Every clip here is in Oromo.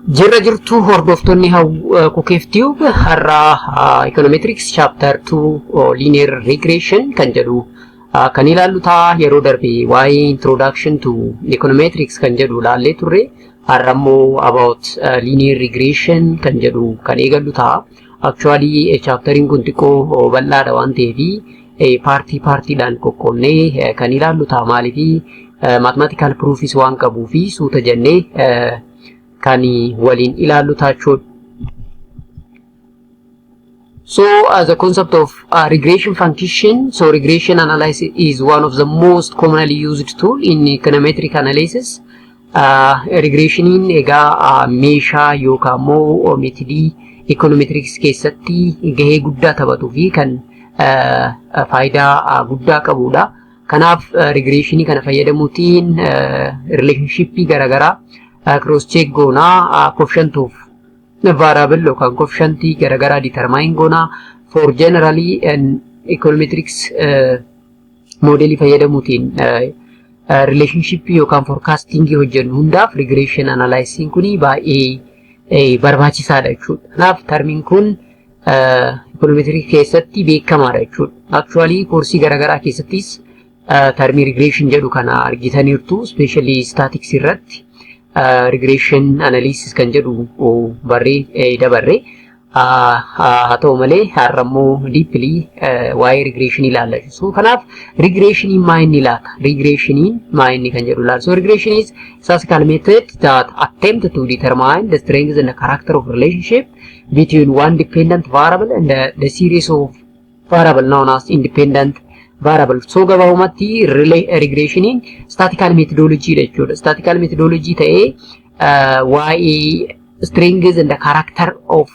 Jirra jirtu hordoftonni Kukeef-Tube har'a econometrics chapter 2 linear regression kan jedhu kan ilaallu ta'a. Yeroo darbe waa'ee introduction to econometrics kan jedhu ilaallee turre. Har'a immoo about linear regression kan jedhu kan eegallu ta'a. Actually chapteriin kun xiqqoo bal'aadha waan ta'eef paartiidhaan qoqqoonnee kan ilaallu ta'a. Maaliif mathematical proofs waan qabuu fi suuta jennee kani walin ilaallu taachuu. So as a concept of regression function, so regression analysis is one of the most commonly used tool in econometric analysis. Regression in ega meeshaa yookaan immoo metodii econometrics keessatti gahee guddaa taphatu fi kan faayidaa guddaa qabudha. Kanaaf regression kana fayyadamuutiin relationship garagaraa cross check gona coefficient of variable yookaan coefficient garagara determine gona for generally an econometrics model fayyadamuutiin relationship yookaan forecasting hojjennu hundaaf regression analysis kuni baay'ee barbaachisaadha jechuudha. Kanaaf termiin kun econometrics keessatti beekamaadha jechuudha. Actually koorsii garagaraa keessattis termii regression jedhu kana argitaniirtu especially statics irratti regression analysis kan jedhu barree dabarre haa ta'u malee har'a immoo deeply waa'ee regression ilaalla. So kanaaf regression maa inni laata? Regression maa inni kan jedhu ilaalla. So regression is statistical method that attempt to determine the strength and the character of relationship between one dependent variable and the series of variable known as independent variable. So gabaabumatti regression in statistical methodology jechuudha. Statistical methodology ta'ee waa'ee strength and the character of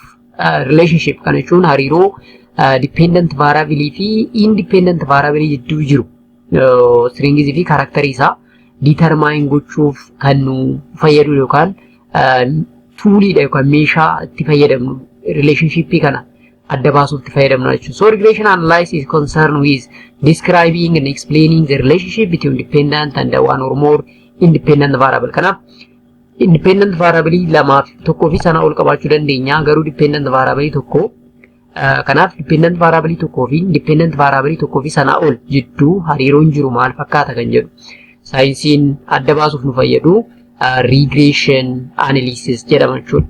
relationship kan jechuun hariiroo dependent variable fi independent variable jidduu jiru strength fi character isaa determine gochuuf kan nu fayyadu yookaan toolidha yookaan meeshaa itti fayyadamnu relationship kana adda baasuuf itti fayyadamnu jechuudha. So regression analysis is concerned with describing and explaining the relationship between dependent and one or more independent variable. Kanaaf independent variable lama tokko fi sana ol qabaachuu dandeenya. Garuu dependent variable tokko kanaaf dependent variable tokko fi independent variable tokko fi sana ol jidduu hariiroon jiru maal fakkaata kan jedhu saayinsiin adda baasuuf nu fayyadu regression analysis jedhama jechuudha.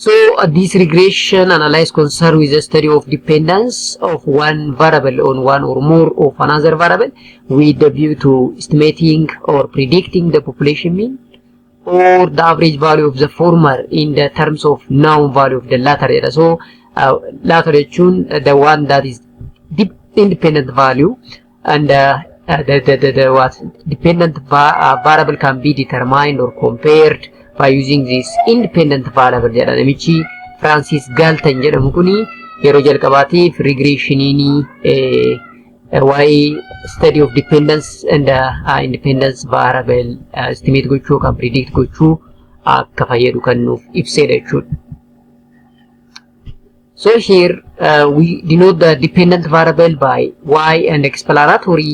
So this regression analysis concerned with the study of dependence of one variable on one or more of another variable with the view to estimating or predicting the population mean or the average value of the former in the terms of known value of the latter. So latter the one that is independent value and the what dependent variable can be determined or compared by using this independent variable jedha. Namichi Francis Galton jedhamu kuni yeroo jalqabaatiif regressioniini waa'ee study of dependence and independence variable estimate gochuu kan predict gochuu akka fayyadu kan nuuf ibsedha jechuudha. So here we denote the dependent variable by y and explanatory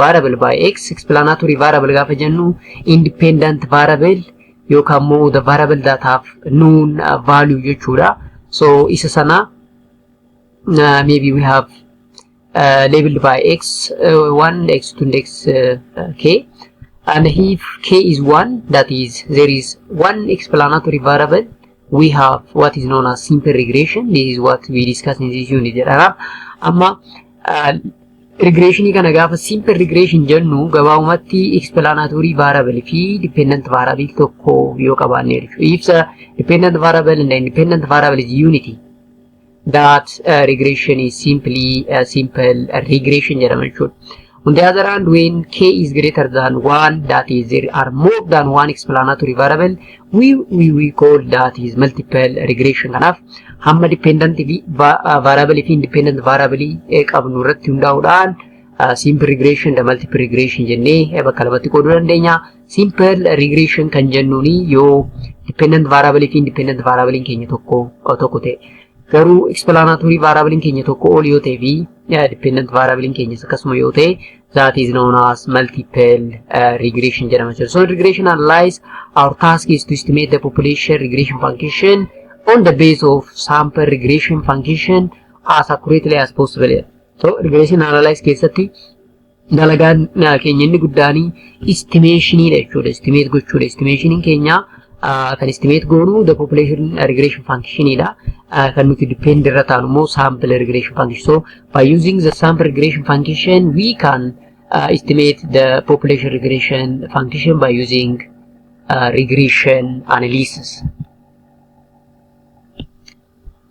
variable by x. Explanatory variable gaafa jennu independent variable yookaan immoo the variable that have known value jechuudha. So isa sana maybe we have labeled by x1, x2 and xk, and if k is 1, that is there is one explanatory variable, we have what is known as simple regression. This is what we discussed in this unit. Amma regression kana gaafa simple regression jennu gabaabumatti explanatory variable fi dependent variable tokko yoo qabaanne jechuudha. If the dependent variable and the independent variable is unity, that regression is simply a simple regression jedhama jechuudha. On the other hand, when k is greater than 1, that is there are more than one explanatory variable, we call that is multiple regression. Kanaaf hamma dependent variable fi independent variable qabnu irratti hundaa'uudhaan simple regression da multiple regression jennee bakka lamatti qooduu dandeenya. Simple regression kan jennuuni yoo dependent variable fi independent variable keenya tokko ta'e. garuu explanatory variable keenya tokko ol yoo ta'e fi dependent variable keenya akkasuma yoo ta'e that is known as multiple regression jedhama jechuudha. So regression analyze, our task is to estimate the population regression function on the base of sample regression function as accurately as possible. So regression analyze keessatti dalagaan keenya inni guddaani estimation dha jechuudha. Estimate gochuudha. Estimation keenya kan estimate goonu the population regression function dha. Kan nuti depend irra taanu immoo sample regression function. So by using the sample regression function we can estimate the population regression function by using regression analysis.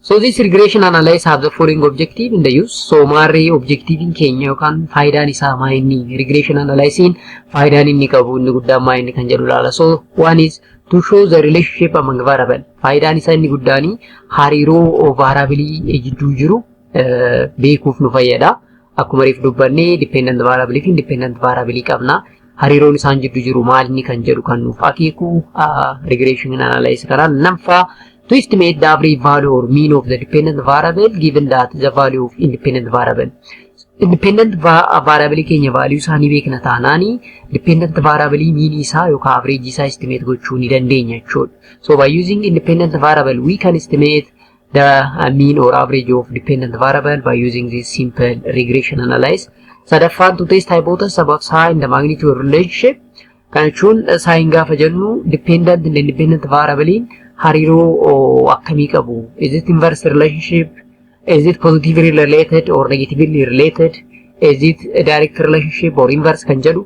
So this regression analysis have the following objective in the use. So maarree objective in keenya yookaan faayidaan isaa maa inni regression analysis faayidaan inni qabu inni guddaa maa inni kan jedhu ilaala. So one is to show the relationship among variable. Faayidaan isaa inni guddaani hariiroo variable jidduu jiru beekuuf nu fayyada. Akkuma reef dubbanne dependent variable fi independent variable qabna. Hariiroon isaan jidduu jiru maal inni kan jedhu kan nuuf akeeku regression analysis kanaan namfaa to estimate the average value or mean of the dependent variable given that the value of independent variable. Independent variable keenya value isaanii beekna taanaani dependent variable mean isaa yookaan average isaa estimate gochuu ni dandeenya jechuudha. So by using independent variable we can estimate the mean or average of dependent variable by using this simple regression analysis. Sadaffaan to test hypothesis about psi and the magnitude relationship. Kan jechuun psi gaafa jennu dependent and independent variable hariiroo akkamii qabu. Is it inverse relationship? Is it positively related or negatively related? Is it a direct relationship or inverse kan jedhu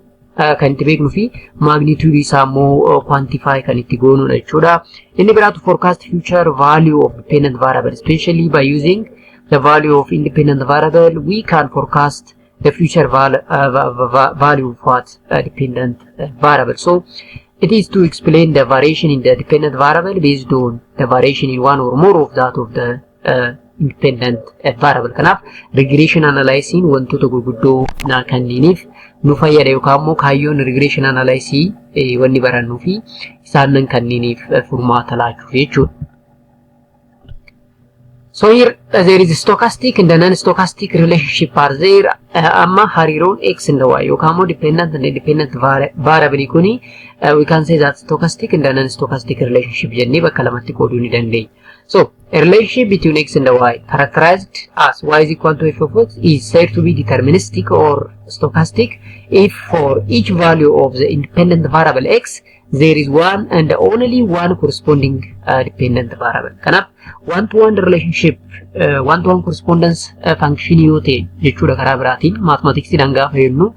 kan itti beeknu fi magnitude isaa immoo quantify kan itti goonudha jechuudha. Inni biraa to forecast future value of dependent variable, especially by using the value of independent variable we can forecast the future value of what dependent variable. So it is to explain the variation in the dependent variable based on the variation in one or more of that of the independent variable. Kanaaf regression analysis wantoota gurguddoo kanniniif nu fayyada yookaan immoo kaayyoon regression analysis wanni barannuu fi isaan kanniniif furmaata laachuu jechuudha. So here there is stochastic and the non-stochastic relationship are there. Amma hariiroon x and y yookaan immoo dependent and independent variable kuni we can say that stochastic and the non-stochastic relationship jennee bakka lamatti qooduu ni dandeenya. So a relationship between x and y characterized as y is equal to f of x is said to be deterministic or stochastic if for each value of the independent variable x there is one and only one corresponding dependent variable. Kanaaf one-to-one relationship, one-to-one correspondence function yoo ta'e jechuudha karaa biraatiin mathematiksiidhaan gaafa jennu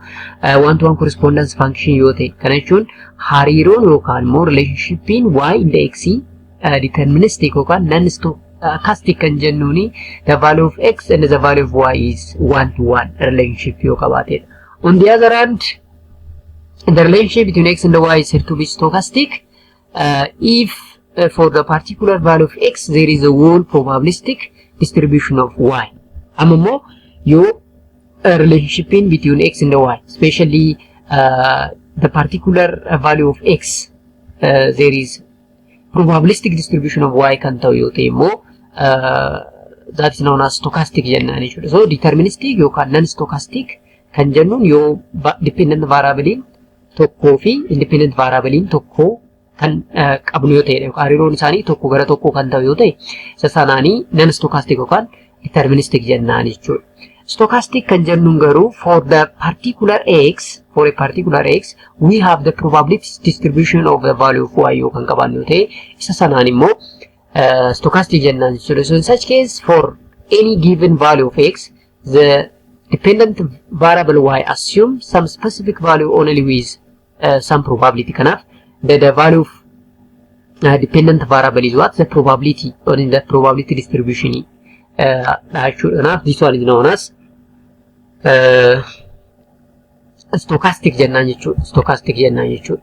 one-to-one correspondence function yoo ta'e kana jechuun hariiroon yookaan immoo relationshipiin y in the x deterministic yookaan non-stochastic kan jennuuni the value of x and the value of y is one-to-one relationship yoo qabaatedha. On the other hand, the relationship between x and y is said to be stochastic if for the particular value of x there is a whole probabilistic distribution of y. Ammo your relationship in between x and y, especially the particular value of x there is probabilistic distribution of y kan ta'u yoo ta'e immoo that is known as stochastic jennaan jechuudha. So deterministic yookaan non-stochastic kan jennuun yoo dependent variable tokkoo fi independent variable tokko kan qabnu yoo ta'e hariiroon isaanii tokko gara tokko kan ta'u yoo ta'e isa sanaanii non-stochastic yookaan deterministic jennaan jechuudha. Stochastic kan jennuun garuu for the particular x, for a particular x we have the probability distribution of the value of y yoo kan qabaannu yoo ta'e isa sanaan immoo stochastic jennaan jechuudha. So in such case for any given value of x the dependent variable y assume some specific value only with some probability. Kanaaf the value of dependent variable is what? The probability or in the probability distribution. Enough. This one is known as stochastic jennaan jechuudha. Stochastic jennaan jechuudha.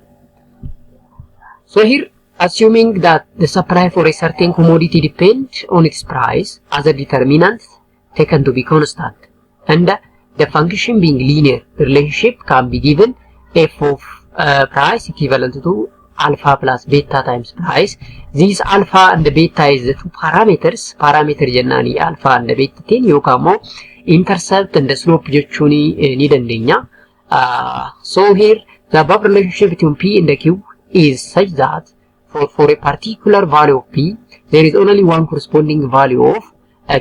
So here assuming that the supply for a certain commodity depends on its price as a determinant taken to be constant and the function being linear, the relationship can be given f of price equivalent to alpha plus beta times price. This alpha and the beta is the two parameters. Parameter jennani alpha and the beta tin yokamo intercept and the slope jechuni ni dandenya. So here the above relationship between P and the Q is such that for a particular value of P, there is only one corresponding value of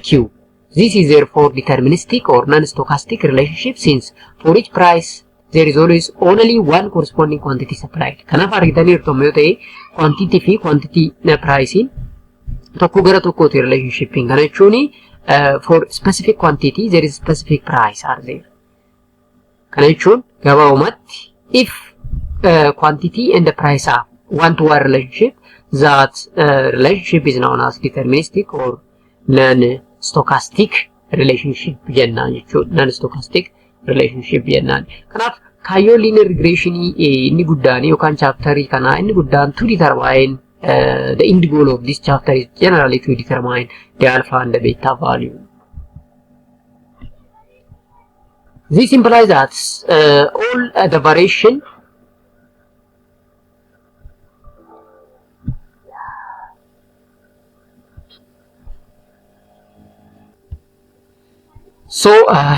Q. This is therefore deterministic or non-stochastic relationship, since for each price there is always only one corresponding quantity supplied. Kanaaf argitanii irtoomee yoo ta'e quantity fi quantity pricing tokko gara tokkooti relationship kana jechuun for specific quantity there is specific price are there. Kana jechuun gabaabumatti if quantity and the price are one-to-one relationship, that relationship is known as deterministic or non-stochastic relationship jennaan jechuudha. Non-stochastic relationship jennaan. Kanaaf kaayyoo linear regression inni guddaan yookaan chapterii kana inni guddaan to determine the end goal of this chapter is generally to determine the alpha and the beta value. This implies that all the variation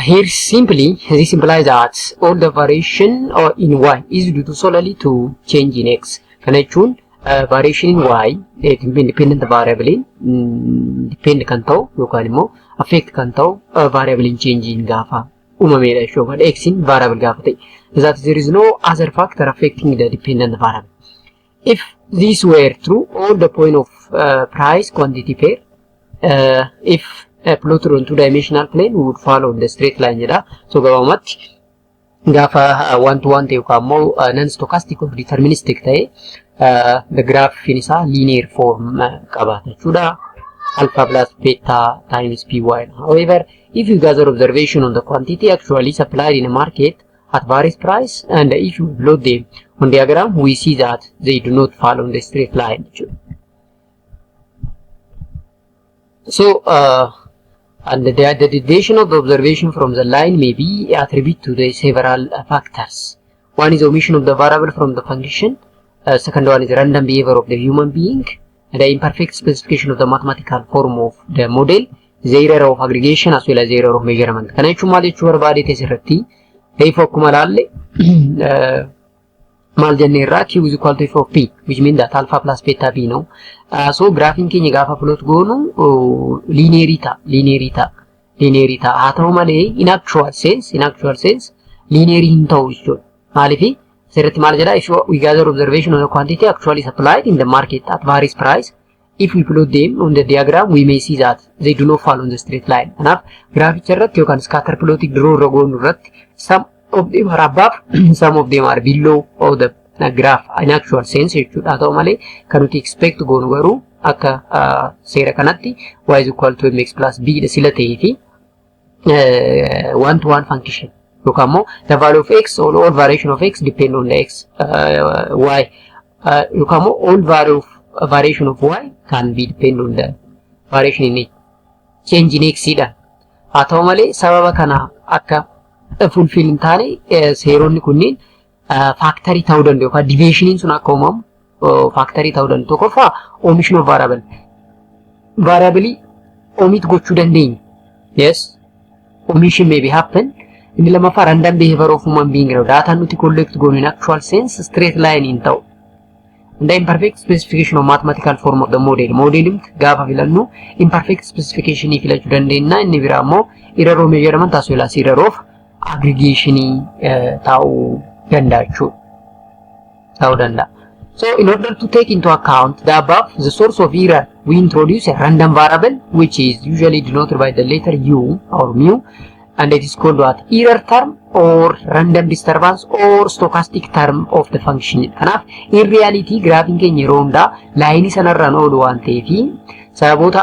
here simply this implies that all the variation in y is due to solely to change in x. Kana jechuun variation in y independent variable depend kan ta'u yookaan immoo affect kan ta'u variable in change in gaafa uumamedha jechuudha. X in variable gaafa ta'e, that there is no other factor affecting the dependent variable. If this were true, all the point of price quantity pair if plotted on two-dimensional plane would follow the straight line jedha. So gabaabumatti gaafa one-to-one ta'e yookaan immoo non-stochastic or deterministic ta'e the graph isaa linear form qabaata jechuudha. Alpha plus beta times py. However, if you gather observation on the quantity actually supplied in a market at various price, and if you plot them on diagram, we see that they do not follow the straight line. So and the deviation of the observation from the line may be attributed to the several factors. One is omission of the variable from the function. Second one is random behavior of the human being. The imperfect specification of the mathematical form of the model. The error of aggregation as well as the error of measurement. Kana jechuun maal jechuu barbaade asirratti if akkuma laalle maal jenneerraa q is equal to f of p, which means that alpha plus beta p no. So graphing keenya gaafa plot goonu linearita haa ta'u malee in actual sense linear hin ta'u jechuudha. Maaliif asirratti maal jedha, if we gather observation on the quantity actually supplied in the market at various price, if we plot them on the diagram, we may see that they do not follow the straight line. Kanaaf graphicha irratti yookaan scatter plotting draw irra goonu irratti some of them are above, some of them are below of the graph in actual sense jechuudha. Haa ta'u malee kan nuti expect goonu garuu akka seera kanatti y is equal to mx plus b dha sila ta'ee fi one-to-one function yookaan immoo the value of x or all variation of x depend on the x y yookaan immoo all value of variation of y can be depend on the variation in change in x dha. Haa ta'u malee sababa kana akka fulfill hin taane seeronni kunniin factory ta'uu danda'u yookaan deviationiin sun akka uumamu factory ta'uu danda'u. Tokkoffaa omission of variable omit gochuu dandeenya. Yes, omission may be happen. Inni lamaffaa random behavior of human being ነው. Data nuti collect goonu in actual sense straight line hin ta'u. And the imperfect specification of mathematical form of the model. Modelim gaafa filannu imperfect specification filachuu dandeenya. Inni biraa immoo error of measurement as well as error of aggregation ta'uu danda'a jechuudha. So in order to take into account the above, the source of error, we introduce a random variable which is usually denoted by the letter u or mu, and it is called what? Error term or random disturbance or stochastic term of the function. Kanaaf in reality graphing keenya yeroo hundaa laayinii sanarraan oolu waan ta'eefi sababoota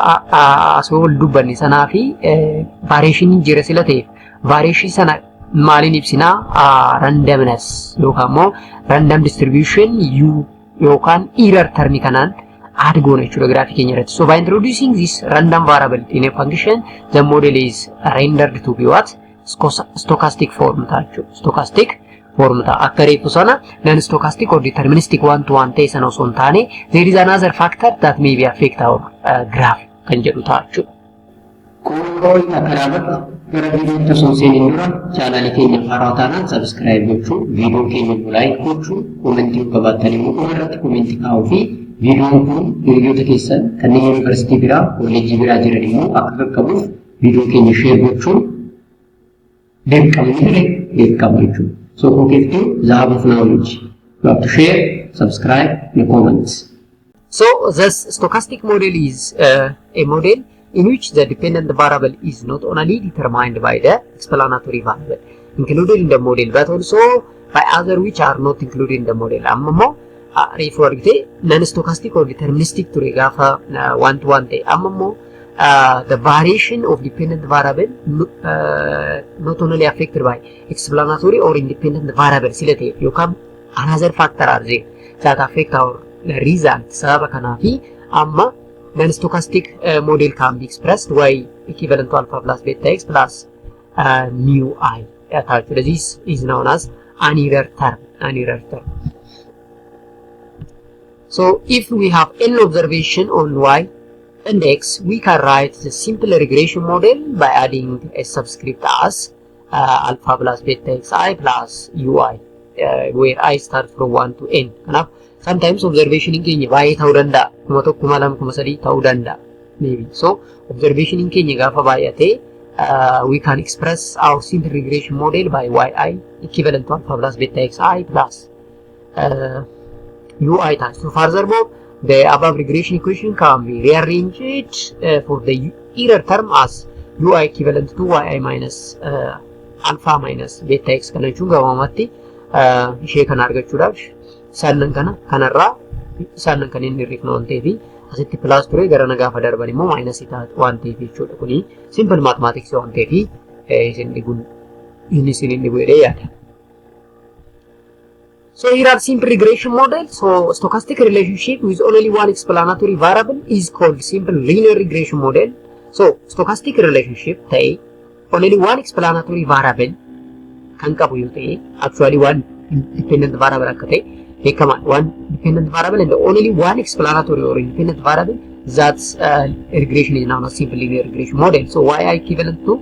asoo ol dubbanne sanaa fi variation jira sila ta'eef variation sana maaliin ibsinaa randomness yookaan immoo random distribution u yookaan error term kanaan add goona jechuudha graphii keenya irratti. So by introducing this random variable in a function, the model is rendered to be what? Stochastic form ta'a jechuudha. Stochastic form ta akkare kusana non stochastic or deterministic one to one tesa no sontane there is another factor that may be affect our graph kan jedhu taachu koi akarabat gara video to sonsen indura channel keenya farawatana subscribe gochu video keenya like gochu comment qabatani mu komarat comment kaawfi video kun video ta keessa kan university bira college bira jiranimu akka qabuuf video keenya share gochu dekamnichu so okay the hub of knowledge you have to share subscribe and comments so this stochastic model is a model in which the dependent variable is not only determined by the explanatory variable included in the model but also by other which are not included in the model ammo refer to non-stochastic or deterministic to gafa one-to-one ammo the variation of dependent variable not only affected by explanatory or independent variable silate you come another factor are there that affect our result sababa kanafi amma non-stochastic model can be expressed y equivalent to alpha plus beta x plus mu I attached. This is known as an error term. So if we have n observation on y and x, we can write the simple regression model by adding a subscript as alpha plus beta xi plus ui, where I start from 1 to n. Sometimes observation in Kenya by Taudanda, Kumato Kumalam Kumasari Taudanda, maybe. So observation in Kenya Gafa Bayate, we can express our simple regression model by yi equivalent to alpha plus beta xi plus ui times. So furthermore, the above regression equation can be rearranged for the error term as ui equivalent to yi minus alpha minus beta x kana chunga mamatti ishee kana argachuudhaaf sannan kana kanarraa sannan kan inni irrifna waan ta'eef asitti plus ture gara nagaafa darban immoo minus ita waan ta'eef jechuudha kuni simple mathematics waan ta'eef isin dhigun inni isin inni godhee yaada. So here are simple regression model. So stochastic relationship with only one explanatory variable is called simple linear regression model. So stochastic relationship tay only one explanatory variable kan qabu yoo ta'e actually one independent variable akka ta'e beekama one dependent variable and only one explanatory or independent variable that's regression is known as simple linear regression model. So y equivalent to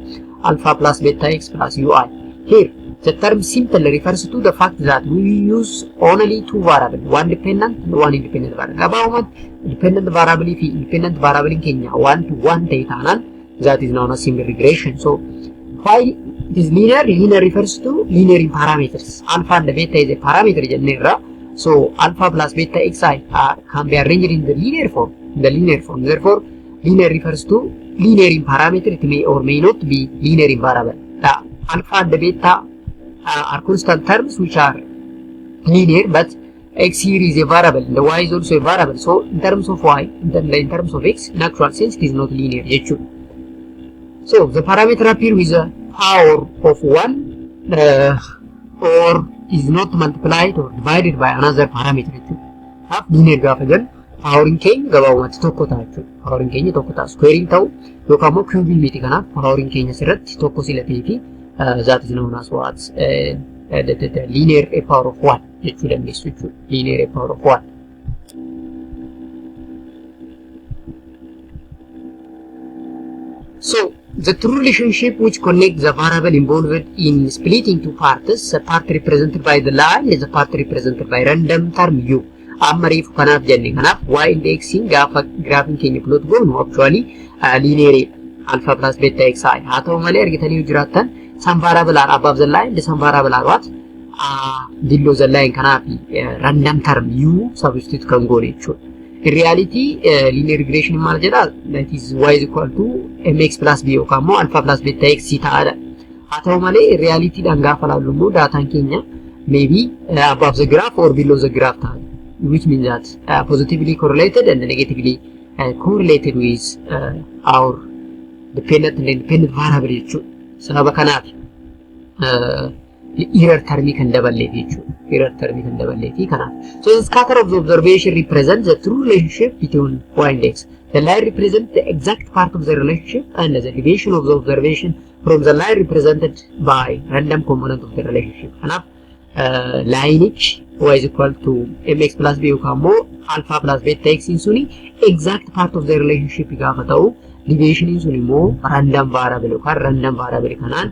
alpha plus beta x plus ui. Here the term simple refers to the fact that we use only two variables, one dependent and one independent variable. About dependent variable if independent variable in Kenya 1 to 1 taitanan, that is known as simple regression. So why it is linear? Linear refers to linear in parameters. Alpha and beta is a parameter genera. So alpha plus beta xi can be arranged in the linear form. Therefore, linear refers to linear in parameter. It may or may not be linear in variable. The alpha and beta are constant terms which are linear, but x here is a variable and the y is also a variable. So in terms of y, in terms of x, in actual sense it is not linear. So the parameter appear with a power of 1 or is not multiplied or divided by another parameter. Half linear graph again. Power in Kenya gabaawwatti tokko ta'a. Power in Kenya tokko ta'a. Squaring ta'u yookaan immoo cubic miti kanaaf power in Kenya sirratti tokko silatee fi that is known as what the linear a power of 1 jechuudha dandeessu jechuudha. Linear a power of 1. So the true relationship which connects the variable involved in splitting two parts, a part represented by the line is a part represented by random term u. Amariif kanaaf jenne kanaaf y indexing gaafa graafin keenya plot goonu actually linear alpha plus beta xi haa ta'u malee argitanii jiraattan some variable are above the line, some variable are what below the line kanaaf random term u substitute kan goone jechuudha. In reality, linear regression maal jedha, that is y is equal to mx plus b yookaan immoo alpha plus beta x ta'adha. Haa ta'u malee in reality dhaan gaafa laallu immoo daataan keenya maybe above the graph or below the graph ta'adha. Which means that positively correlated and negatively correlated with our dependent and independent variable jechuudha. Sababa kanaaf error term kan daballeef jechuudha. Error term kan daballeef kanaaf. So the scatter of the observation represents the true relationship between y and x. The line represents the exact part of the relationship and the deviation of the observation from the line represented by random component of the relationship. Kanaaf lineage y is equal to mx plus b yookaan immoo alpha plus beta x suni exact part of the relationship gaafa ta'u deviation sun immoo random variable yookaan random variable kanaan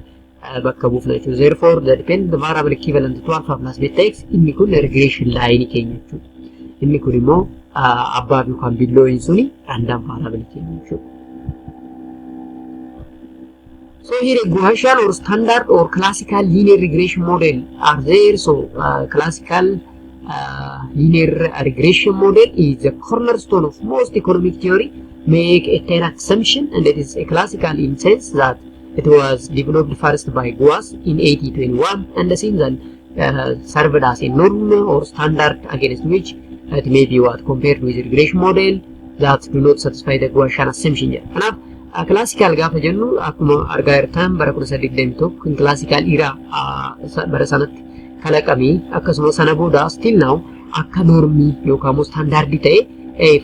bakka buufna jechuudha. Therefore the dependent variable equivalent to alpha plus beta x inni kun regression line keenya jechuudha. Inni kun immoo above yookaan below suni random variable keenya jechuudha. So here a Gaussian or standard or classical linear regression model are there. So classical linear regression model is the cornerstone of most economic theory. Make a 10 assumption, and it is a classical in sense that it was developed first by Gauss in 1821 and since then served as a norm or standard against which it may be what compared with regression model that do not satisfy the Gaussian assumption. Classical gaafa jennu akkuma argaa jirtan bara 1921 classical era bara sanatti kalaqame akkasuma sana booda still now akka normii yookaan standard ta'e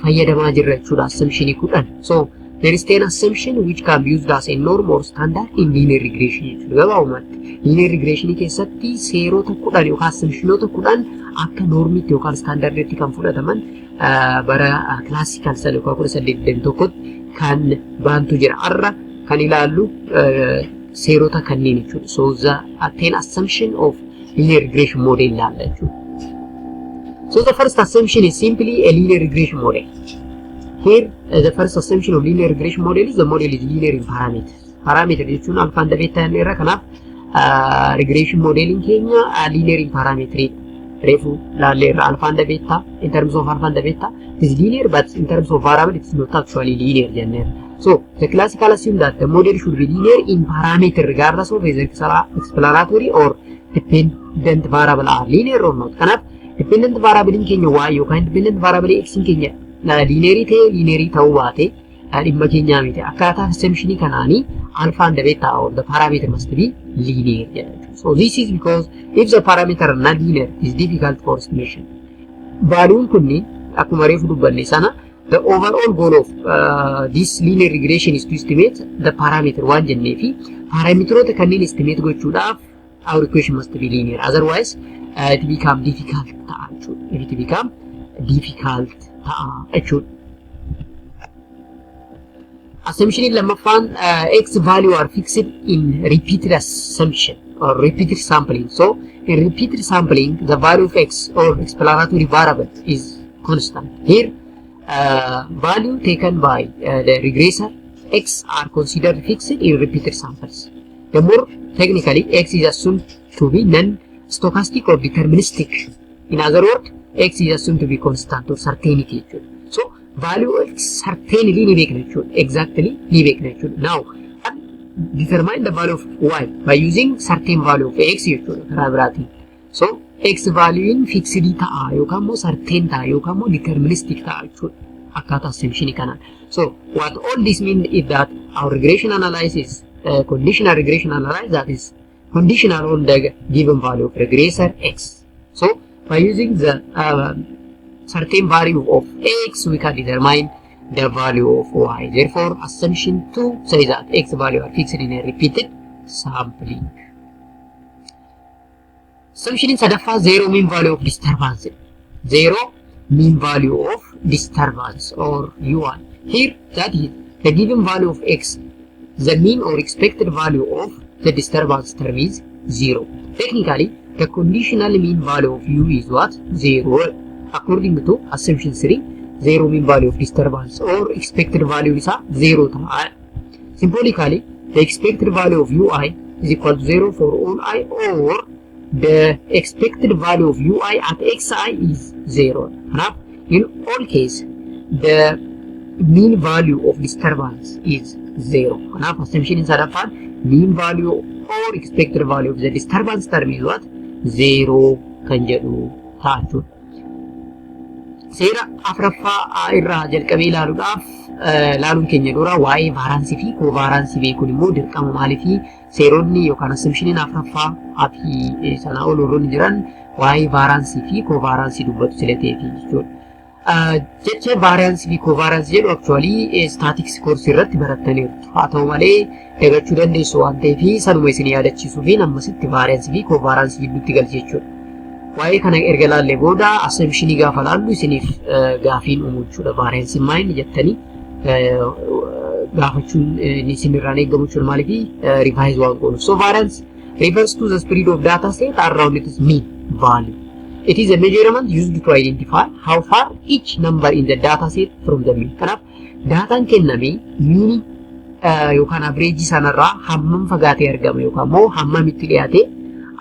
fayyadamaa jirra jechuudha assumption kudhan. So there is 10 assumption which can be used as a norm or standard in linear regression jechuudha. Gabaabumatti linear regression keessatti seerota kudhan yookaan assumptionota kudhan akka normii yookaan standarditti kan fudhataman bara classical sana yookaan 1921 kan baantu jira arra kan ilaallu seerota kanneen jechuudha. So the 10 assumption of linear regression model ilaalla jechuudha. So the first assumption is simply a linear regression model. Here the first assumption of linear regression model is the model is linear in parameters. Parameter jechuun alpha and beta irra kanaaf regression modeling keenya linear in parameters. Refu laalleerra alpha and beta in terms of alpha and beta it is linear, but in terms of variable it is not actually linear jenneera. So the classical assume that the model should be linear in parameter regardless of whether explanatory or dependent variable are linear or not. Kanaaf dependent variable in keenya y yookaan dependent variable x in keenya linearity ta'uu baate dhimma keenyaa miti. Akkaataa assumption kanaanii alpha and beta or the parameter must be linear jedha. So this is because if the parameter are not linear, it is difficult for estimation. Valuun kunni akkuma reefu dubbanne sana the overall goal of this linear regression is to estimate the parameter waan jennee fi parameterota kanneen estimate gochuudhaaf our equation must be linear. Otherwise it become difficult ta'a jechuudha. It become difficult ta'a jechuudha. Assumption in lammaffaan x value are fixed in repeated assumption or repeated sampling. So in repeated sampling the value of x or explanatory variable is constant. Here value taken by the regressor x are considered fixed in repeated samples. The more technically x is assumed to be non-stochastic or deterministic. In other words, x is assumed to be constant or certainty. So value x certainly ni beekna jechuudha. Exactly ni beekna jechuudha. Now determine the value of y by using certain value of x jechuudha karaa biraatiin. So x value in fixed ta'a yookaan immoo certain ta'a yookaan immoo deterministic ta'a jechuudha akkaataa assumption kanaan. So what all this mean is that our regression analysis conditional regression analysis that is conditional on the given value of regressor x. So by using the certain value of x we can determine the value of y. Therefore assumption 2 says that x value are fixed in a repeated sampling. Assumption in sadaffaa zero mean value of disturbance. Zero mean value of disturbance or u1. Here that is the given value of x, the mean or expected value of the disturbance term is 0. Technically the conditional mean value of u is what? 0. According to assumption 3, zero mean value of disturbance or expected value is 0. Symbolically, the expected value of ui is equal to 0 for all I, or the expected value of ui at xi is 0. Now, in all cases, the mean value of disturbance is 0. Now, assumption in sadaffaan mean value or expected value of the disturbance term is what? 0 kan jedhu taatu. Seera afraffaa irraa jalqabee ilaaluun keenya dura waa'ee vaaraansii fi kovaaraansii beekuun immoo dirqama maaliifi seeronni yookaan assumptioniin afraffaa fi sanaa ol warroonni jiran waa'ee vaaraansii fi kovaaraansii dubbatu silateefi jechuudha. Jecha vaaraansii fi kovaaraansii jedhu actually statistics course irratti barattaniirtu. Haa ta'u malee dagachuu dandeessu waan ta'eef sanuma isin yaadachiisuu fi ammasitti vaaraansii fi kovaaraansii gidduutti galchi jechuudha. Waa'ee kana erga laallee booda assumptionii gaafa laallu isiniif gaafiin uumuu jechuudha. Variance in mind jettanii gaafachuun isinirraan eegamu jechuudha. Maaliif revise waan goonuuf. So variance refers to the spread of data set around its mean value. It is a measurement used to identify how far each number in the data set from the mean. Kanaaf daataan kenname mean yookaan average sanarraa hammam fagaatee argama yookaan immoo hammamitti dhiyaatee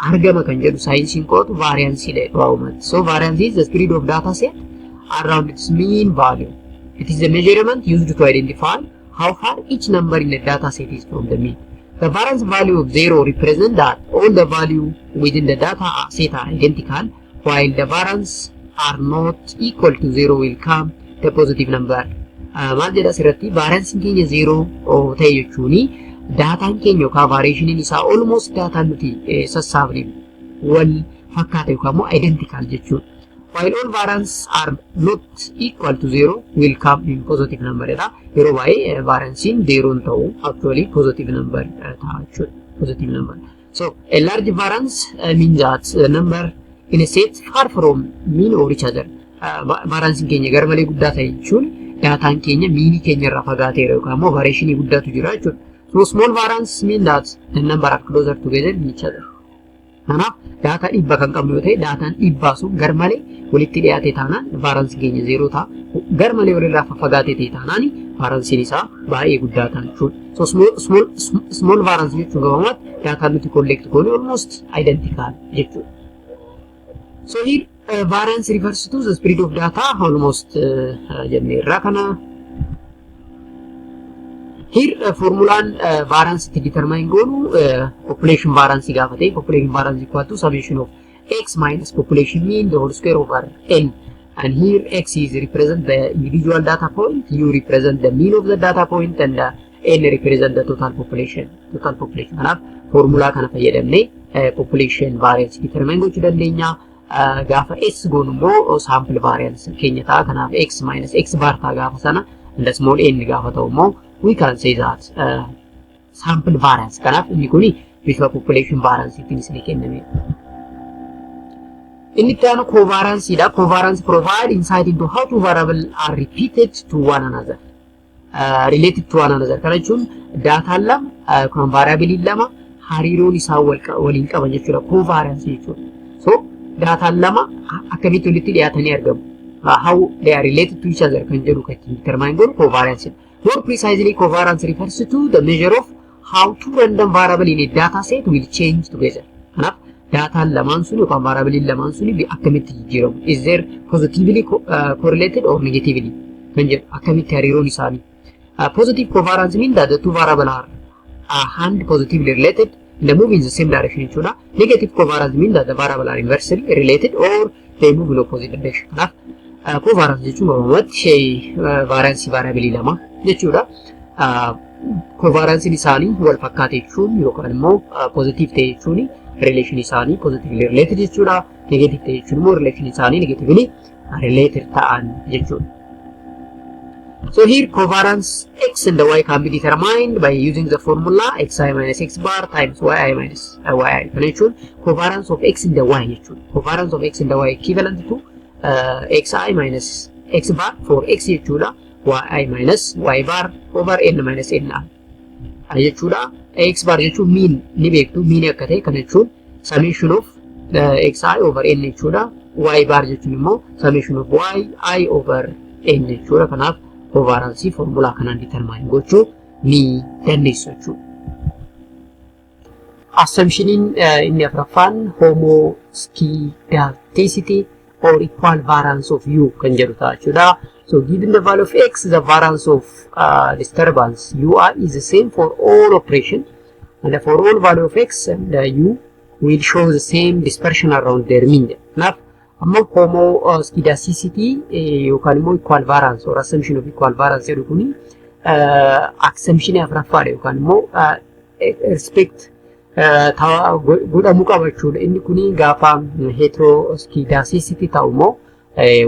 argama kan jedhu saayinsiin qootu variance jedhama. So variance is the spread of data set around its mean value. It is a measurement used to identify how far each number in the data set is from the mean. The variance value of 0 represents that all the value within the data set are identical, while the variance are not equal to 0 will come the positive number. Maal jedha asirratti variance keenya 0 ta'e jechuun daataan keenya yookaan variationiin isaa almost daataan nuti sassaabne wal fakkaata yookaan immoo identical jechuudha. While all variance are not equal to 0 will come in positive number jedha. Yeroo baay'ee variancein 0 ta'u actually positive number ta'a jechuudha. Positive number. So a large variance means that the number in a set far from mean or each other. Variance keenya garmalee guddaa ta'e jechuun daataan keenya mean keenya irraa fagaateera yookaan immoo variationii guddaatu jira jechuudha. So small variance means that the number are closer together in each other. Kanaaf daataa dhibba kan qabnu yoo ta'e daataan dhibbaa sun garmalee walitti dhiyaate taanaan variance keenya 0 ta'a. Garmalee walirraa fagaatee ta'e taanaan variancein isaa baay'ee guddaa ta'a jechuudha. So small variance jechuun gabaabumatti daataan nuti collect goone almost identical jechuudha. So here variance refers to the spread of data almost jenneerra kana. Here formulaan variance itti determine goonu population variance gaafate. Population variance equal to summation of x minus population mean the whole square over n. And here x is represent the individual data point, u represent the mean of the data point, and n represent the total population. Kanaaf formulaa kana fayyadamne population variance determine gochuu dandeenya. Gaafa s goonu immoo sample variance keenya ta'a. Kanaaf x minus x bar ta'a gaafa sana, and small n gaafa ta'u immoo we can say that sample variance. Kanaaf inni kuni bifa population variance ittiin isinii kenname. Inni itti aanu covariance dha. Covariance provide insight into how two variables are repeated to one another. Related to one another. Kana jechuun daataan lama yookaan variable lama hariiroon isaa waliin qaban jechuudha. Covariance jechuudha. So daataan lama akkamitti walitti dhiyaatanii argamu. How they are related to each other kan jedhu kan determine goonu covariance. More precisely, covariance refers to the measure of how two random variables in a data set will change together. Kanaaf daataan lamaan sun yookaan variable lamaan sun akkamitti jijjiiramu. Is there positively correlated or negatively? Kan jedhu akkamitti hariiroon isaanii. Positive covariance means that the two variables are hand positively related and they move in the same direction jechuudha. Negative covariance means that the variables are inversely related or they move in opposite direction. Kanaaf covariance jechuun gabaabumatti variance variable lama jechuudha. Covariance isaanii wal fakkaate jechuun yookaan immoo positive ta'e jechuun relation isaanii positively related jechuudha. Negative ta'e jechuun immoo relation isaanii negatively related ta'an jechuudha. So here covariance x and the y can be determined by using the formula xi minus x bar times yi minus yi. Kana jechuun covariance of x and the y jechuudha. Covariance of x and the y equivalent to xi minus x bar for x jechuudha. yi minus y bar over n minus n jechuudha. X bar jechuun mean ni beektu, mean akka ta'e kana jechuun summation of xi over n jechuudha. Y bar jechuun immoo summation of yi over n jechuudha. Kanaaf covariance formulaa kanaan determine gochuu ni dandeessu jechuudha. Assumptionin inni afuraffaan homoscedasticity or equal variance of u kan jedhu ta'a jechuudha. So given the value of x, the variance of disturbance ui is the same for all operation, and for all value of x and u will show the same dispersion around their mean. Now, among homoscedasticity yookaan immoo equal variance or assumption of equal variance jedhu kuni assumption afuraffaadha yookaan immoo respect godhamuu qaba jechuudha. Inni kuni gaafa heteroscedasticity ta'u immoo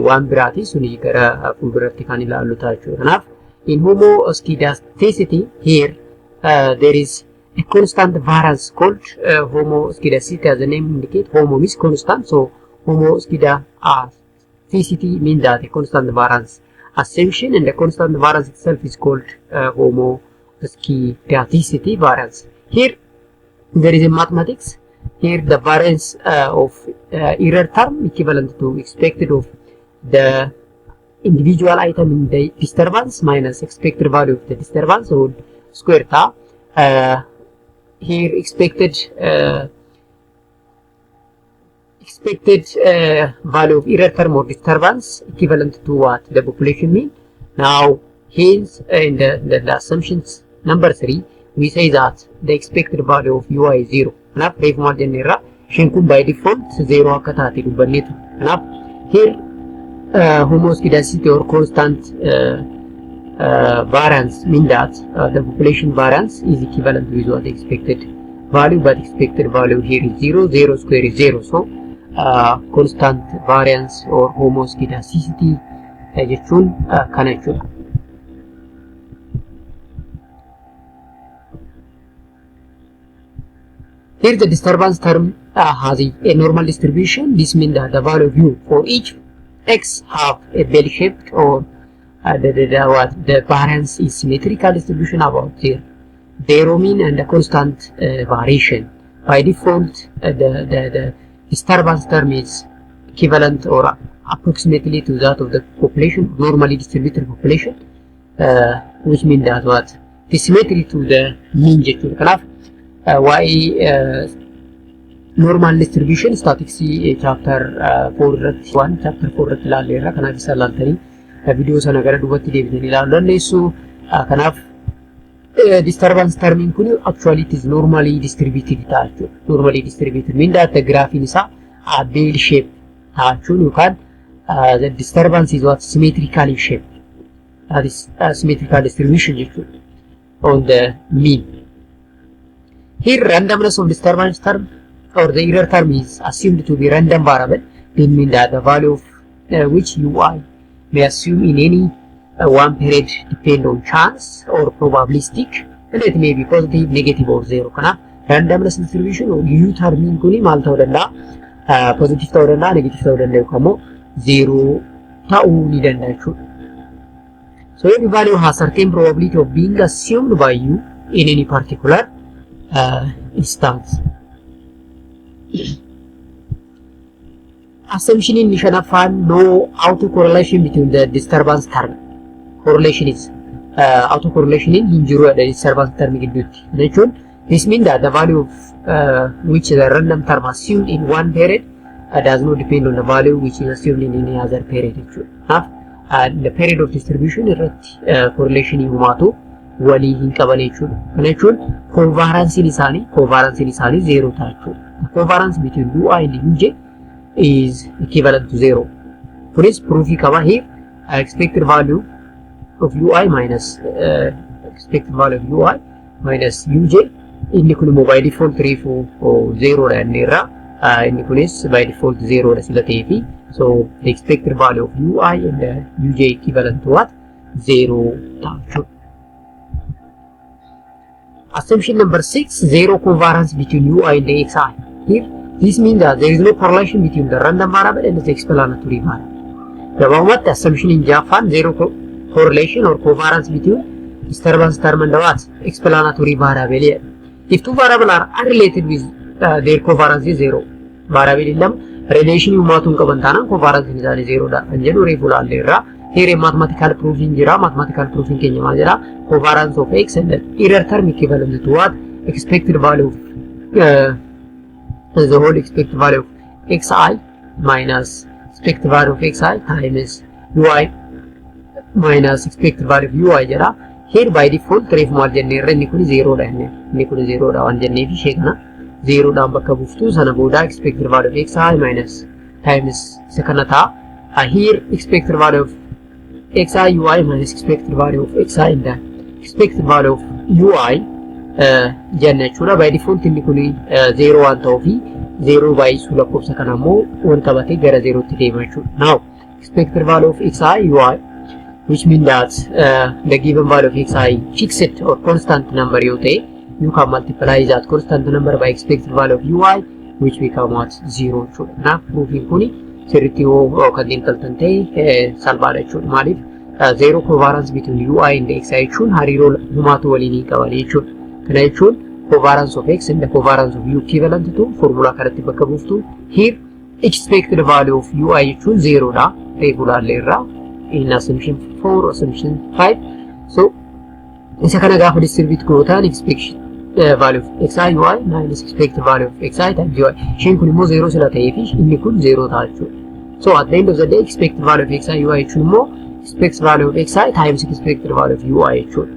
waan biraati suni gara fuulduratti kan ilaallu ta'a jechuudha. Kanaaf in homoscedasticity here there is a constant variance called homoscedasticity, as the name indicates. Homo means constant, so homoscedasticity means that a constant variance assumption, and the constant variance itself is called homoscedasticity variance. Here there is a mathematics. Here the variance of error term equivalent to expected of the individual item in the disturbance minus expected value of the disturbance or square ta. Here expected value of error term or disturbance equivalent to what? The population mean. Now hence in the assumptions number 3 we say that the expected value of UI is 0. Enough ref mal jennera shinkun by default 0 akka taate dubbanneetu. Enough here homoscedasticity or constant variance mean that the population variance is equivalent with what the expected value, but expected value here is 0. 0 square is 0. So constant variance or homoscedasticity jechuun kana jechuudha. Here the disturbance term has a normal distribution. This means that the value of u for each x have a bell-shaped or the variance is symmetrical distribution about their mean and the constant variation. By default, the disturbance term is equivalent or approximately to that of the population, normally distributed population, which means that what? The symmetry to the mean jechuudha. Why normal distribution statics chapter 4 chapter 4 ilaalleerra kanaaf isa ilaaltanii video sana gara duubatti deebitanii ilaaluu dandeessu. Kanaaf disturbance termiin kun actually it is normally distributed ta'a jechuudha. Normally distributed mean that the graph isaa bell shape ta'a jechuun yookaan the disturbance is what? Symmetrically shaped. That is symmetrical distribution jechuudha on the mean. Here randomness of disturbance term or the error term is assumed to be random variable. This means that the value of which UI may assume in any one period depend on chance or probabilistic, and it may be positive, negative or 0. Kana randomness distribution or U term kuni maal ta'uu danda'a? Positive ta'uu danda'a, negative ta'uu danda'a yookaan immoo 0 ta'uu ni danda'a jechuudha. So every value has certain probability of being assumed by you in any particular instance. Assumption in Nishanaffan, no autocorrelation between the disturbance term. Correlation is autocorrelation in hinjiru the disturbance term gidduutti. This means that the value of which the random term assumed in one period does not depend on the value which is assumed in any other period. The period of distribution correlation humatu walii hin qaban jechuudha. Kana jechuun covariance isaanii 0 ta'a jechuudha. Covariance between UI and UJ is equivalent to 0. Kunis proofii qaba here expected value of UI minus expected value of UI minus UJ inni kun immoo by default 0 dha innerra inni kunis by default 0 dha sila ta'eefi so the expected value of UI and UJ equivalent to what? 0 ta'a jechuudha. Assumption number 6, 0 covariance between UI and the XI. Here, this means that there is no correlation between the random variable and the explanatory variable. The assumption in Japan, 0 correlation or covariance between disturbance term and the what? Explanatory variable. If two variables are unrelated with their covariance is 0. Variable in them, relation humatum kabantana covariance is 0 da. And generally full here a mathematical proof in jira, mathematical proof in Kenya jira, covariance of x and the error term equivalent to what? Expected value of the whole expected value of xi minus expected value of xi times ui minus expected value of ui jira. Here by default reef mal jennee inni kun 0 dha inni kun 0 dha waan jennee fi ishee kana 0 dhaan bakka buuftu sana booda expected value of xi minus times isa kana ta'a. Here expected value of xi ui minus expected value of xi and the expected value of ui jenna jechuudha. By default inni kun 0 waan ta'uufi 0 by su lakkoofsa kana immoo waan qabatee gara 0 tti deema jechuudha. Now expected value of xi ui which means that the given value of xi fixed or constant number yoo ta'e you can multiply that constant number by expected value of ui which become what 0 jechuudha. Kanaaf pruufiin kuni sirriitti yoo kanneen qaltan ta'e salphaadha jechuudha. Maaliif zero covariance between UI and xi jechuun hariiroo humaatu waliin qaban jechuudha. Kana jechuun covariance of x and the covariance of u equivalent to formula kanatti bakka buuftu. Here expected value of UI jechuun 0 dha. Regular irraa in assumption 4 assumption 5. So isa kana gaafa distribute gootan expected value of xi ui minus expected value of xi times ui. Ishiin kun immoo 0 sila ta'ee fi inni kun 0 ta'a jechuudha. So at the end of the day expected value of xi ui jechuun immoo expected value of xi times expected value of ui jechuudha.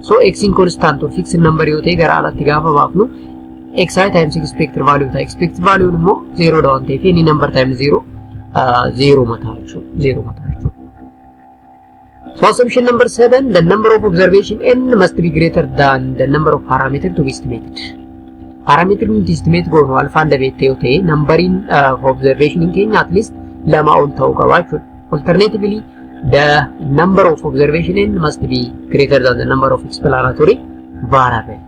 So x in constant or fixed number yoo ta'e gara alatti gaafa baafnu xi times expected value ta'a. Expected value immoo 0 dha waan ta'eef inni number times 0 0 mataa jechuudha. 0 mataa jechuudha. So assumption number 7, the number of observation n must be greater than the number of parameter to be estimated. Parameter to estimate go no alpha and beta yoo ta'e numbering of observation in keenya at least lama ol ta'uu qaba jechuudha. Alternatively, the number of observation n must be greater than the number of explanatory variable.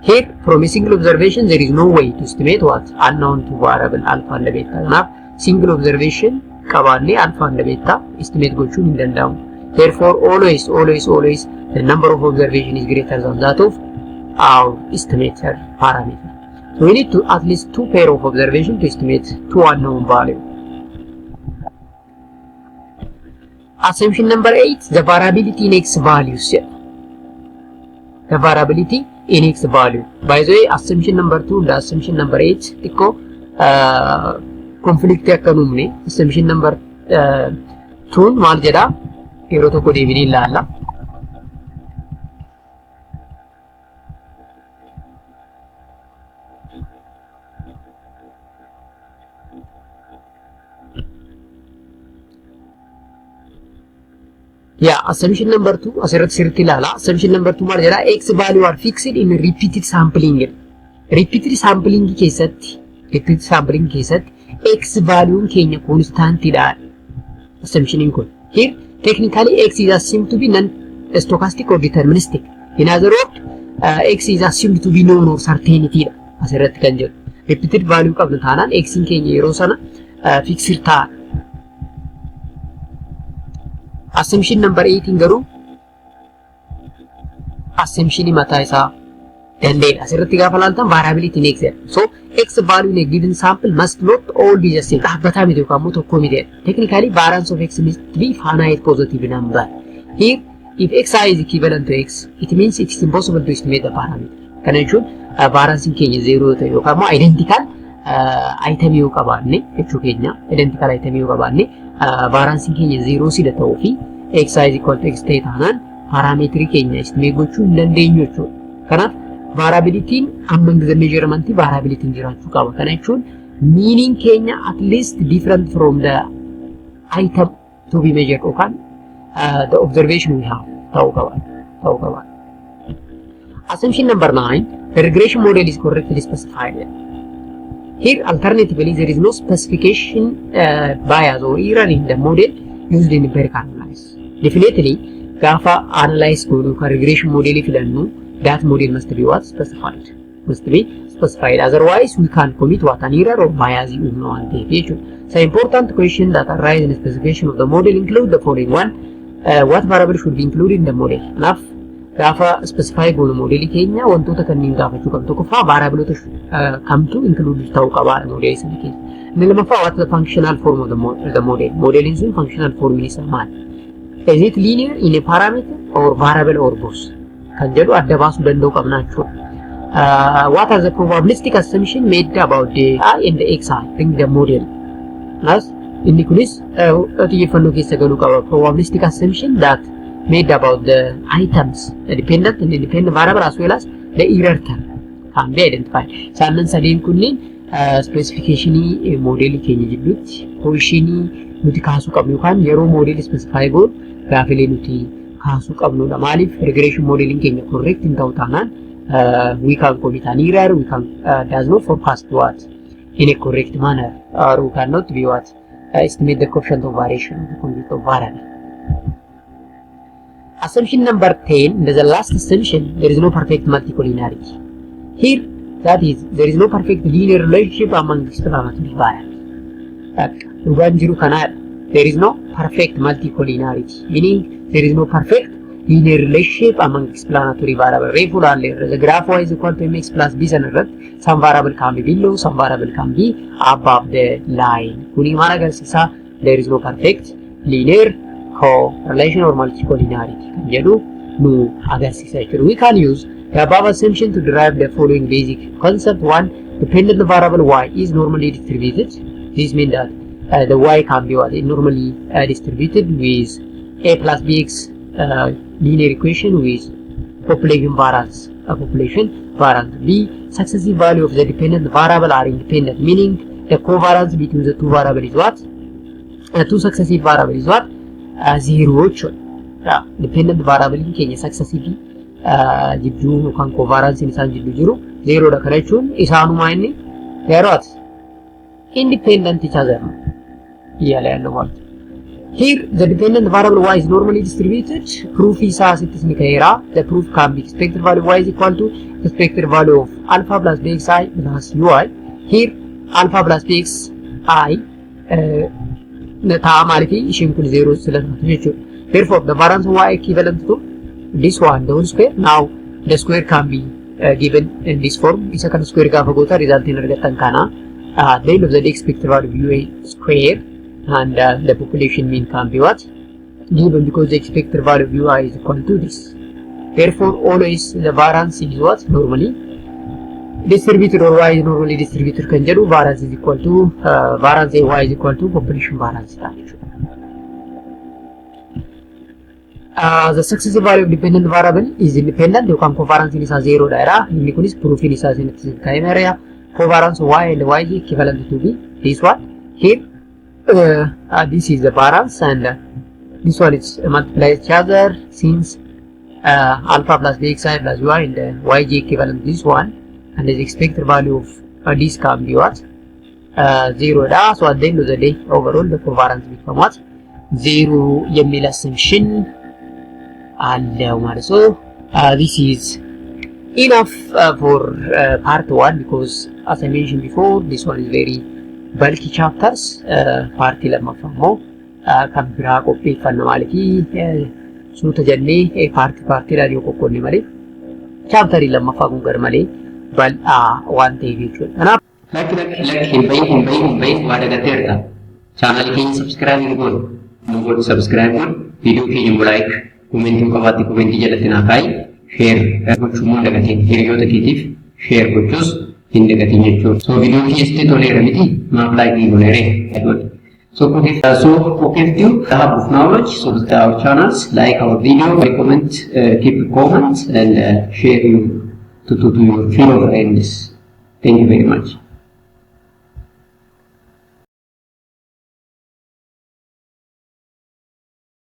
Here, from a single observation, there is no way to estimate what unknown to variable alpha and beta. Kanaaf single observation qabaanne alpha and beta estimate gochuun hin danda'amu. Therefore, always the number of observation is greater than that of our estimated parameter. So we need to at least 2 pair of observation to estimate 2 unknown value. Assumption number 8, the variability in x values. The variability in x value. By the way, assumption number 2 and assumption number 8 tikko conflict akka numne. Assumption number 2 maal jedha yeroo tokko deebinee ilaalla. Yeah, assumption number 2 asirratti sirriitti ilaala. Assumption number 2 maal jedha x value are fixed in repeated sampling. Repeated sampling keessatti x value keenya constant dha. Assumption kun here technically x is assumed to be non-stochastic or deterministic. In other words, x is assumed to be known or certainty. Asirratti kan jedhu repeated value qabna taanaan x in keenya yeroo sana fixed ta'a. Assumption number 8 garuu assumption mataa isaa dandeedha. Asirratti gaafa laaltan variability in x. So x value in a given sample must not all be the same. Dhaabbataa miti yookaan immoo tokko miti. Technically variance of x must be finite positive number. Here if xi is equivalent to x, it means it is impossible to estimate the parameter. Kana jechuun variance keenya 0 ta'e yookaan immoo identical item yoo qabaanne jechuu keenya identical item yoo qabaanne variance keenya 0 sida ta'uu fi xi is equal to x ta'e taanaan parametri keenya estimate gochuu hin dandeenyu jechuudha. Kanaaf variability among the measurement variability jiraachuu qaba. Kana jechuun meaning keenya at least different from the item to be measured yookaan the observation we have ta'uu qaba. Assumption number 9, the regression model is correctly specified. Here, alternatively, there is no specification bias or error in the model used in empirical analysis. Definitely, gaafa analyze goonu ka regression model filannu, that model must be what specified. Otherwise, we can't commit what an error or bias in one deviation. So, important question that arise in the specification of the model include the following one: what variable should be included in the model? Enough. Gaafa specify goonu model keenya wantoota kanneen gaafachuu qabnu tokkoffaa variableota kamtu include ta'uu qaba model sana keessa. Inni lammaffaa what the functional form of the model. Modelin sun functional form isa maal? Is it linear in a parameter or variable or both? Kan jedhu adda baasuu danda'uu qabna jechuudha. What are the probabilistic assumption made about the I and the xi in the model? As inni kunis xiyyeeffannoo keessa galuu qaba. Probabilistic assumption that made about the items, the dependent and independent variable as well as the error term can be identified. Saanan sadeen kunniin specification model keenya jidduutti position nuti kaasuu qabnu yookaan yeroo model specify goon gaafilee nuti kaasuu qabnudha. Maaliif regression modeling keenya correct hin ta'u taanaan we can commit an error, we can does not forecast what in a correct manner, or we cannot be what estimate the coefficient of variation of the conjugate of variable. Assumption number 10, the last assumption, there is no perfect multicollinearity. Here, That is, there is no perfect linear relationship among explanatory variables. There is no perfect multicollinearity, meaning there is no perfect linear relationship among explanatory variables. The graph y is equal to mx plus b some variable can be below, some variable can be above the line. There is no perfect linear correlation or multicollinearity. We can use the above assumption to derive the following basic concept. 1. Dependent variable y is normally distributed. This means that the y can be normally distributed with a plus bx linear equation with population variance. B. Successive value of the dependent variable are independent, meaning the covariance between the two variables is what? Two successive variables is what? 0. Dependent variable in Kenya successively jidduu yookaan covariance isaan jidduu jiru 0 dha. Kana jechuun isaanuma inni they are what? Independent each other. Here the dependent variable y is normally distributed. Proof is as it is nikahera. The proof can be expected value y is equal to expected value of alpha plus bxi plus ui. Here alpha plus bxi ta'a maalifi ishiin kun 0 silatu jechuudha. Therefore the variance y equivalent to this one the whole square. Now the square can be given in this form. Isa kan square gaafa goota result in argatan kana the end of the day expected value of ui square and the population mean can be what? Given because the expected value of ui is equal to this. Therefore always the variance is what? Normally distributed or y is normally distributed kan jedhu variance is equal to variance y is equal to population variance. The successive value of dependent variable is independent. You can covariance in isa 0 daira. Inni kunis proof in isa sin kaimera. Covariance y and y is equivalent to be this one. Here this is the variance and this one is multiply each other since alpha plus bxi plus y and yg equivalent to this one, and the expected value of this can be what? 0 da. So at the end of the day overall the covariance become what? 0 የሚል assumption አለው ማለት ነው። This is enough for part 1 because as I mentioned before this one is very bulky chapters. Part lammaffaa kan biraa qopheeffanna maalifi suuta jennee paartiidhaan yoo qoqqoodne malee chaaptarii lammaffaa kun gar malee bal'aa waan ta'eef jechuudha. Kanaaf hin bahin waa dagatteerta. Chaanalii keenya subscribe nu godhu subscribe godhu viidiyoo keenya like komentiin qabaatti komentii jalatti naa kaa'i share gochuun hin dagatiin hiriyoota keetiif share gochuus hin dagatiin jechuudha. So viidiyoo keessatti toleera miti maaf like ni goneere jedhuudha. So if you have knowledge, subscribe our channels, like our video, comment, keep comments and share you to your fellow friends. Thank you very much.